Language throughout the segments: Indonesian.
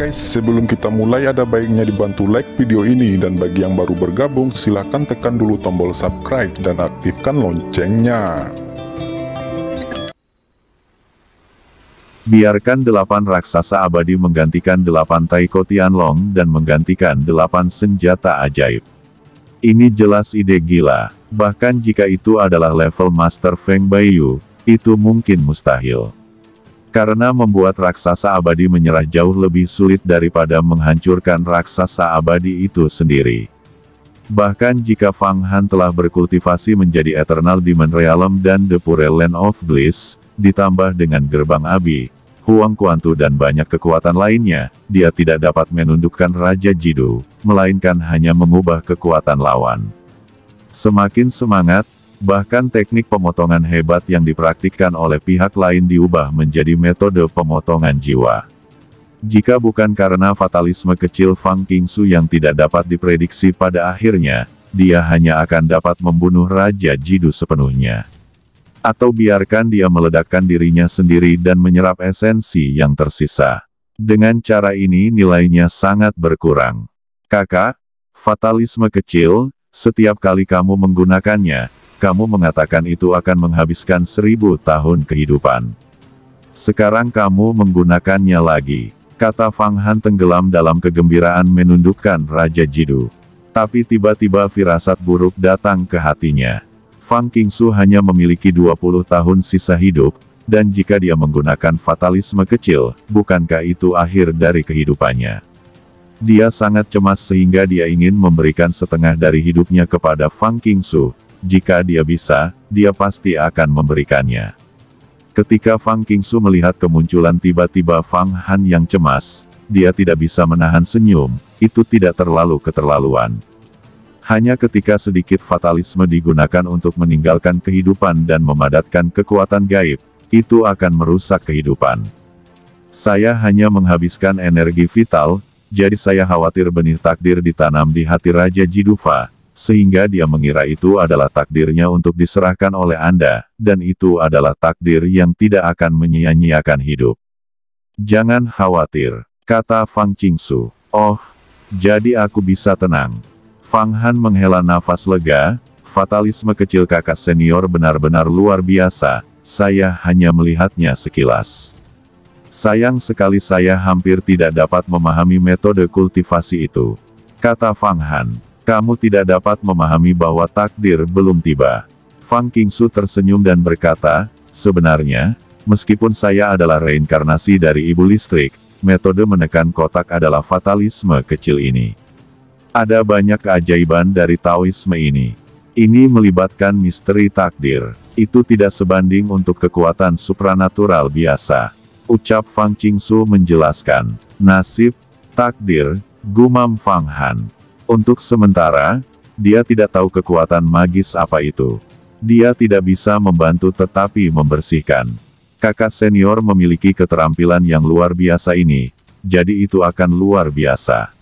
guys, sebelum kita mulai ada baiknya dibantu like video ini, dan bagi yang baru bergabung silahkan tekan dulu tombol subscribe dan aktifkan loncengnya. Biarkan 8 raksasa abadi menggantikan 8 Taiko Tianlong dan menggantikan 8 senjata ajaib. Ini jelas ide gila, bahkan jika itu adalah level Master Feng Baiyu, itu mungkin mustahil. Karena membuat raksasa abadi menyerah jauh lebih sulit daripada menghancurkan raksasa abadi itu sendiri. Bahkan jika Fang Han telah berkultivasi menjadi Eternal Demon Realm dan The Pure Land of Bliss, ditambah dengan gerbang Abi, Huang Kuantu dan banyak kekuatan lainnya, dia tidak dapat menundukkan Raja Jidu, melainkan hanya mengubah kekuatan lawan. Semakin semangat, bahkan teknik pemotongan hebat yang dipraktikkan oleh pihak lain diubah menjadi metode pemotongan jiwa. Jika bukan karena fatalisme kecil Fang Qingsu yang tidak dapat diprediksi pada akhirnya, dia hanya akan dapat membunuh Raja Jidu sepenuhnya. Atau biarkan dia meledakkan dirinya sendiri dan menyerap esensi yang tersisa. Dengan cara ini nilainya sangat berkurang. Kakak, fatalisme kecil, setiap kali kamu menggunakannya, kamu mengatakan itu akan menghabiskan 1000 tahun kehidupan. Sekarang kamu menggunakannya lagi, kata Fang Han tenggelam dalam kegembiraan menundukkan Raja Jidu. Tapi tiba-tiba firasat buruk datang ke hatinya. Fang Qingsu hanya memiliki 20 tahun sisa hidup, dan jika dia menggunakan fatalisme kecil, bukankah itu akhir dari kehidupannya? Dia sangat cemas sehingga dia ingin memberikan setengah dari hidupnya kepada Fang Qingsu. Jika dia bisa, dia pasti akan memberikannya. Ketika Fang Qingsu melihat kemunculan tiba-tiba Fang Han yang cemas, dia tidak bisa menahan senyum, itu tidak terlalu keterlaluan. Hanya ketika sedikit fatalisme digunakan untuk meninggalkan kehidupan dan memadatkan kekuatan gaib, itu akan merusak kehidupan. Saya hanya menghabiskan energi vital, jadi saya khawatir benih takdir ditanam di hati Raja Jidufa, sehingga dia mengira itu adalah takdirnya untuk diserahkan oleh Anda, dan itu adalah takdir yang tidak akan menyia-nyiakan hidup. Jangan khawatir, kata Fang Qingsu. Oh, jadi aku bisa tenang. Fang Han menghela nafas lega, fatalisme kecil kakak senior benar-benar luar biasa, saya hanya melihatnya sekilas. Sayang sekali saya hampir tidak dapat memahami metode kultivasi itu, kata Fang Han. Kamu tidak dapat memahami bahwa takdir belum tiba. Fang Qingsu tersenyum dan berkata, sebenarnya, meskipun saya adalah reinkarnasi dari Ibu Listrik, metode menekan kotak adalah fatalisme kecil ini. Ada banyak keajaiban dari Taoisme ini. Ini melibatkan misteri takdir. Itu tidak sebanding untuk kekuatan supranatural biasa. Ucap Fang Qingsu menjelaskan. Nasib, takdir, gumam Fang Han. Untuk sementara, dia tidak tahu kekuatan magis apa itu. Dia tidak bisa membantu tetapi membersihkan. Kakak senior memiliki keterampilan yang luar biasa ini, jadi itu akan luar biasa.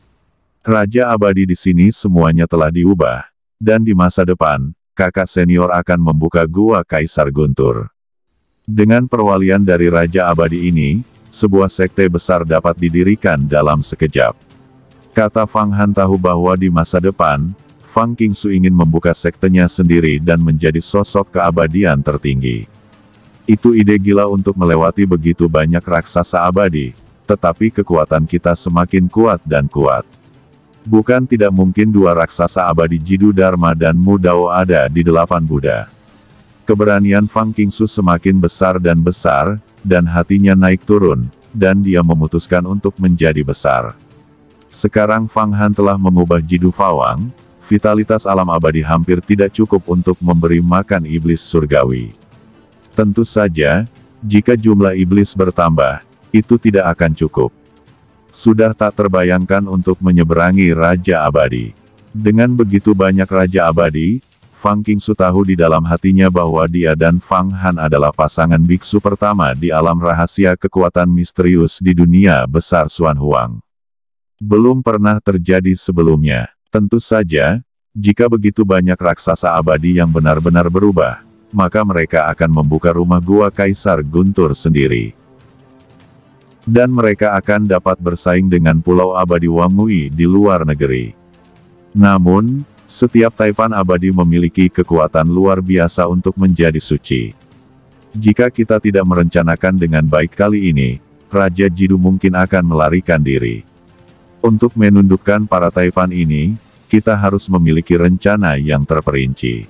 Raja abadi di sini semuanya telah diubah, dan di masa depan, kakak senior akan membuka gua Kaisar Guntur. Dengan perwalian dari Raja abadi ini, sebuah sekte besar dapat didirikan dalam sekejap. Kata Fang Han tahu bahwa di masa depan, Fang Qingsu ingin membuka sektenya sendiri dan menjadi sosok keabadian tertinggi. Itu ide gila untuk melewati begitu banyak raksasa abadi, tetapi kekuatan kita semakin kuat dan kuat. Bukan tidak mungkin 2 raksasa abadi Jidu Dharma dan Mu Dao ada di 8 Buddha. Keberanian Fang Qingsu semakin besar, dan hatinya naik turun, dan dia memutuskan untuk menjadi besar. Sekarang Fang Han telah mengubah Jidu Fawang, vitalitas alam abadi hampir tidak cukup untuk memberi makan iblis surgawi. Tentu saja, jika jumlah iblis bertambah, itu tidak akan cukup. Sudah tak terbayangkan untuk menyeberangi Raja Abadi. Dengan begitu banyak Raja Abadi, Fang Qingsu tahu di dalam hatinya bahwa dia dan Fang Han adalah pasangan biksu pertama di alam rahasia kekuatan misterius di dunia besar Xuan Huang. Belum pernah terjadi sebelumnya. Tentu saja, jika begitu banyak raksasa abadi yang benar-benar berubah, maka mereka akan membuka rumah gua Kaisar Guntur sendiri. Dan mereka akan dapat bersaing dengan Pulau Abadi Wangui di luar negeri. Namun, setiap taipan abadi memiliki kekuatan luar biasa untuk menjadi suci. Jika kita tidak merencanakan dengan baik kali ini, Raja Jidu mungkin akan melarikan diri. Untuk menundukkan para taipan ini, kita harus memiliki rencana yang terperinci.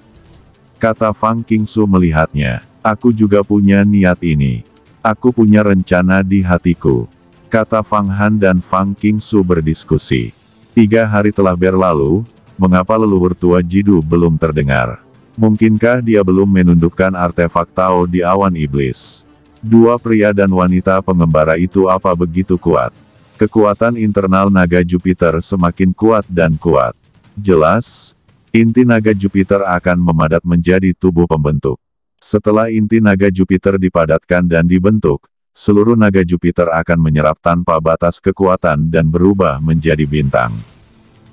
Kata Fang Qingsu melihatnya, aku juga punya niat ini. Aku punya rencana di hatiku. Kata Fang Han dan Fang Qingsu berdiskusi. 3 hari telah berlalu, mengapa leluhur tua Jidu belum terdengar? Mungkinkah dia belum menundukkan artefak Tao di awan iblis? 2 pria dan wanita pengembara itu apa begitu kuat? Kekuatan internal naga Jupiter semakin kuat dan kuat. Jelas, inti naga Jupiter akan memadat menjadi tubuh pembentuk. Setelah inti naga Jupiter dipadatkan dan dibentuk, seluruh naga Jupiter akan menyerap tanpa batas kekuatan dan berubah menjadi bintang.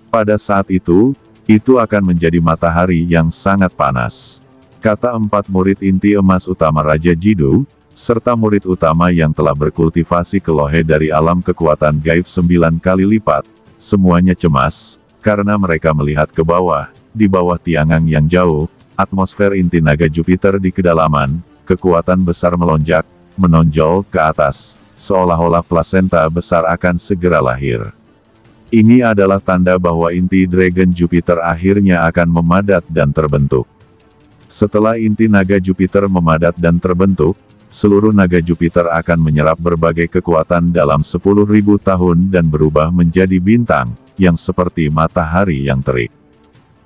Pada saat itu akan menjadi matahari yang sangat panas. Kata 4 murid inti emas utama Raja Jidu, serta murid utama yang telah berkultivasi ke lohe dari alam kekuatan gaib 9 kali lipat, semuanya cemas, karena mereka melihat ke bawah, di bawah tiangan yang jauh, atmosfer inti naga Jupiter di kedalaman, kekuatan besar melonjak, menonjol ke atas, seolah-olah plasenta besar akan segera lahir. Ini adalah tanda bahwa inti Dragon Jupiter akhirnya akan memadat dan terbentuk. Setelah inti naga Jupiter memadat dan terbentuk, seluruh naga Jupiter akan menyerap berbagai kekuatan dalam 10.000 tahun dan berubah menjadi bintang, yang seperti matahari yang terik.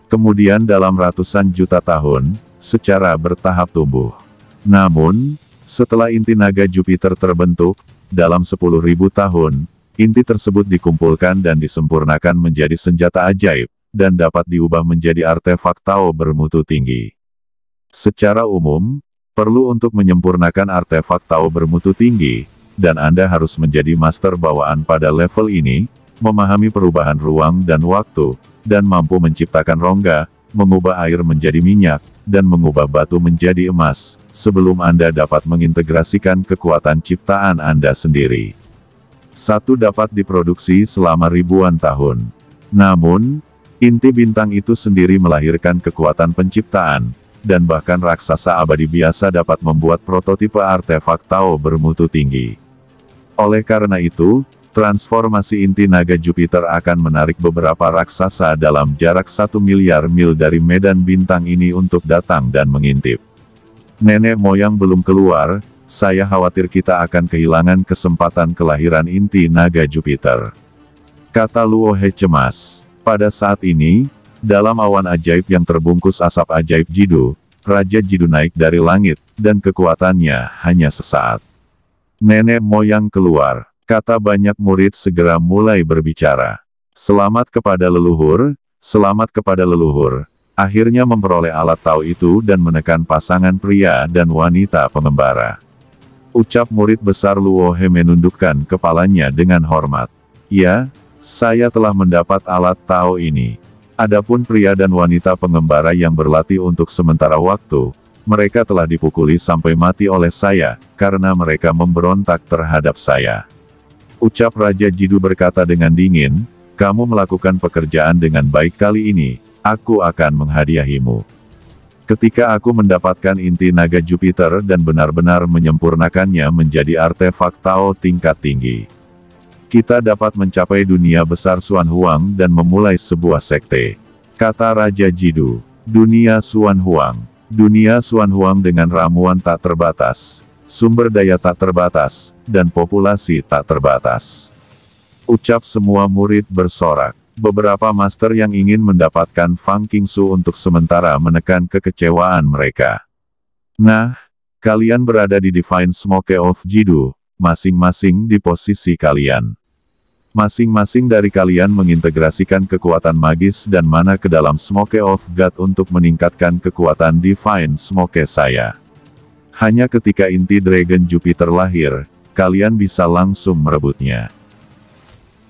Kemudian dalam ratusan juta tahun, secara bertahap tumbuh. Namun, setelah inti naga Jupiter terbentuk, dalam 10.000 tahun, inti tersebut dikumpulkan dan disempurnakan menjadi senjata ajaib, dan dapat diubah menjadi artefak Tao bermutu tinggi. Secara umum, perlu untuk menyempurnakan artefak Tao bermutu tinggi, dan Anda harus menjadi master bawaan pada level ini, memahami perubahan ruang dan waktu, dan mampu menciptakan rongga, mengubah air menjadi minyak, dan mengubah batu menjadi emas, sebelum Anda dapat mengintegrasikan kekuatan ciptaan Anda sendiri. Satu dapat diproduksi selama ribuan tahun. Namun, inti bintang itu sendiri melahirkan kekuatan penciptaan, dan bahkan raksasa abadi biasa dapat membuat prototipe artefak Tao bermutu tinggi. Oleh karena itu, transformasi inti naga Jupiter akan menarik beberapa raksasa dalam jarak 1 miliar mil dari medan bintang ini untuk datang dan mengintip. Nenek moyang belum keluar, saya khawatir kita akan kehilangan kesempatan kelahiran inti naga Jupiter. Kata Luohe cemas. Pada saat ini, dalam awan ajaib yang terbungkus asap ajaib Jidu, Raja Jidu naik dari langit, dan kekuatannya hanya sesaat. Nenek moyang keluar. Kata banyak murid segera mulai berbicara. Selamat kepada leluhur, selamat kepada leluhur. Akhirnya memperoleh alat Tao itu dan menekan pasangan pria dan wanita pengembara. Ucap murid besar Luohe menundukkan kepalanya dengan hormat. Ya, saya telah mendapat alat Tao ini. Adapun pria dan wanita pengembara yang berlatih untuk sementara waktu, mereka telah dipukuli sampai mati oleh saya, karena mereka memberontak terhadap saya. Ucap Raja Jidu berkata dengan dingin, kamu melakukan pekerjaan dengan baik kali ini, aku akan menghadiahimu. Ketika aku mendapatkan inti naga Jupiter dan benar-benar menyempurnakannya menjadi artefak Tao tingkat tinggi, kita dapat mencapai dunia besar Xuan Huang dan memulai sebuah sekte. Kata Raja Jidu, dunia Xuan Huang. Dunia Xuan Huang dengan ramuan tak terbatas, sumber daya tak terbatas, dan populasi tak terbatas. Ucap semua murid bersorak. Beberapa master yang ingin mendapatkan Fang Qingsu untuk sementara menekan kekecewaan mereka. Nah, kalian berada di Divine Smoke of Jidu, masing-masing di posisi kalian. Masing-masing dari kalian mengintegrasikan kekuatan magis dan mana ke dalam Smoke of God untuk meningkatkan kekuatan Divine Smoke saya. Hanya ketika inti Dragon Jupiter lahir, kalian bisa langsung merebutnya.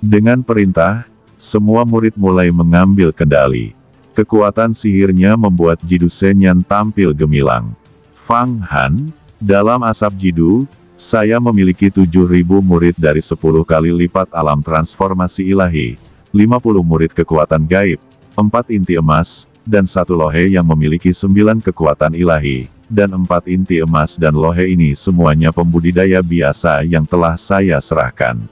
Dengan perintah, semua murid mulai mengambil kendali. Kekuatan sihirnya membuat Jidu Senyan tampil gemilang. Fang Han, dalam asap Jidu, Saya memiliki 7.000 murid dari 10 kali lipat alam transformasi ilahi, 50 murid kekuatan gaib, 4 inti emas, dan 1 lohe yang memiliki 9 kekuatan ilahi, dan 4 inti emas dan lohe ini semuanya pembudidaya biasa yang telah saya serahkan.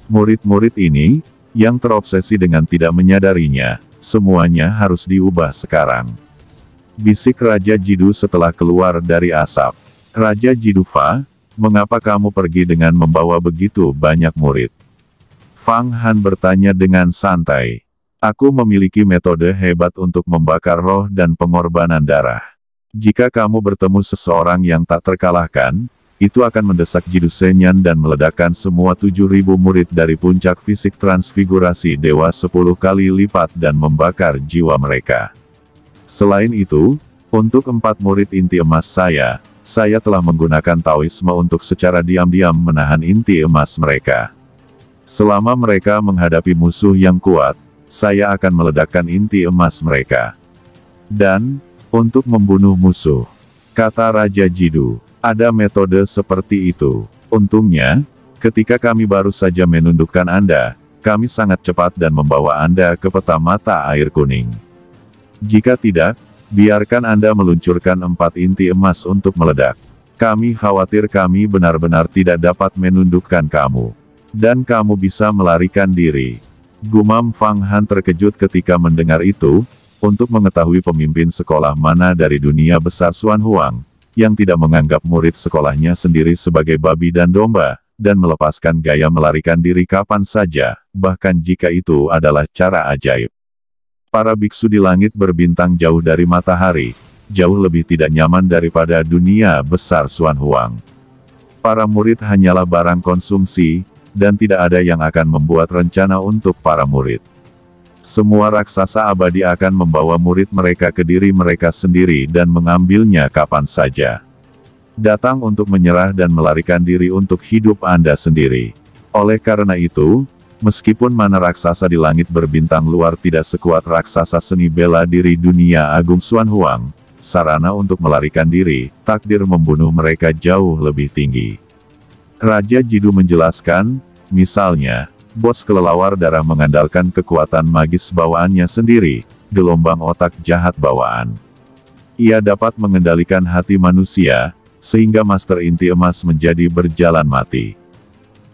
Murid-murid ini, yang terobsesi dengan tidak menyadarinya, semuanya harus diubah sekarang. Bisik Raja Jidu setelah keluar dari asap. Raja Jidufa, mengapa kamu pergi dengan membawa begitu banyak murid? Fang Han bertanya dengan santai. Aku memiliki metode hebat untuk membakar roh dan pengorbanan darah. Jika kamu bertemu seseorang yang tak terkalahkan, itu akan mendesak Jidu Senyan dan meledakkan semua 7.000 murid dari puncak fisik transfigurasi dewa 10 kali lipat dan membakar jiwa mereka. Selain itu, untuk 4 murid inti emas saya telah menggunakan Taoisme untuk secara diam-diam menahan inti emas mereka. Selama mereka menghadapi musuh yang kuat, saya akan meledakkan inti emas mereka. Dan, untuk membunuh musuh, kata Raja Jidu, ada metode seperti itu. Untungnya, ketika kami baru saja menundukkan Anda, kami sangat cepat dan membawa Anda ke peta mata air kuning. Jika tidak, biarkan Anda meluncurkan 4 inti emas untuk meledak. Kami khawatir kami benar-benar tidak dapat menundukkan kamu. Dan kamu bisa melarikan diri. Gumam Fang Han terkejut ketika mendengar itu, untuk mengetahui pemimpin sekolah mana dari dunia besar Xuan Huang, yang tidak menganggap murid sekolahnya sendiri sebagai babi dan domba, dan melepaskan gaya melarikan diri kapan saja, bahkan jika itu adalah cara ajaib. Para biksu di langit berbintang jauh dari matahari, jauh lebih tidak nyaman daripada dunia besar Xuan Huang. Para murid hanyalah barang konsumsi, dan tidak ada yang akan membuat rencana untuk para murid. Semua raksasa abadi akan membawa murid mereka ke diri mereka sendiri dan mengambilnya kapan saja. Datang untuk menyerah dan melarikan diri untuk hidup Anda sendiri. Oleh karena itu, meskipun mana raksasa di langit berbintang luar tidak sekuat raksasa seni bela diri dunia agung Xuan Huang, sarana untuk melarikan diri, takdir membunuh mereka jauh lebih tinggi. Raja Jidu menjelaskan, misalnya, bos kelelawar darah mengandalkan kekuatan magis bawaannya sendiri, gelombang otak jahat bawaan. Ia dapat mengendalikan hati manusia, sehingga Master Inti Emas menjadi berjalan mati.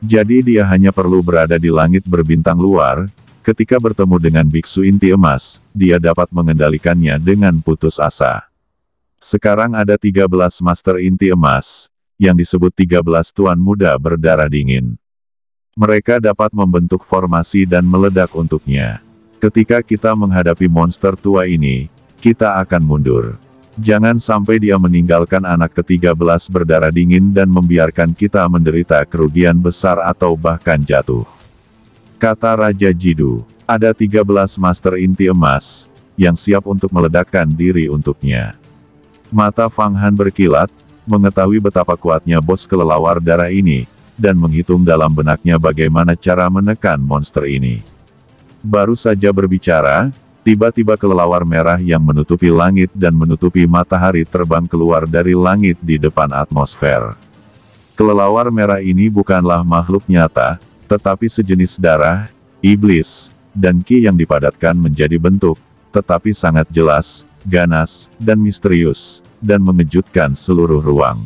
Jadi dia hanya perlu berada di langit berbintang luar, ketika bertemu dengan biksu inti emas, dia dapat mengendalikannya dengan putus asa. Sekarang ada 13 Master Inti Emas, yang disebut 13 Tuan Muda berdarah dingin. Mereka dapat membentuk formasi dan meledak untuknya. Ketika kita menghadapi monster tua ini, kita akan mundur. Jangan sampai dia meninggalkan anak ke-13 berdarah dingin dan membiarkan kita menderita kerugian besar atau bahkan jatuh. Kata Raja Jidu, ada 13 Master Inti Emas, yang siap untuk meledakkan diri untuknya. Mata Fang Han berkilat, mengetahui betapa kuatnya bos kelelawar darah ini, dan menghitung dalam benaknya bagaimana cara menekan monster ini. Baru saja berbicara, tiba-tiba kelelawar merah yang menutupi langit dan menutupi matahari terbang keluar dari langit di depan atmosfer. Kelelawar merah ini bukanlah makhluk nyata, tetapi sejenis darah, iblis, dan ki yang dipadatkan menjadi bentuk, tetapi sangat jelas, ganas, dan misterius, dan mengejutkan seluruh ruang.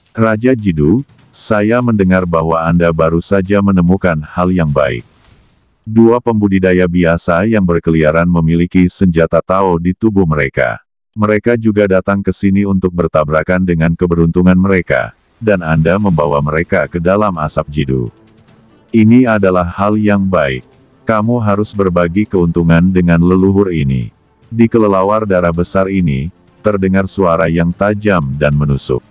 Raja Jidu, saya mendengar bahwa Anda baru saja menemukan hal yang baik. 2 pembudidaya biasa yang berkeliaran memiliki senjata Tao di tubuh mereka. Mereka juga datang ke sini untuk bertabrakan dengan keberuntungan mereka, dan Anda membawa mereka ke dalam asap Jidu. Ini adalah hal yang baik. Kamu harus berbagi keuntungan dengan leluhur ini. Di kelelawar darah besar ini, terdengar suara yang tajam dan menusuk.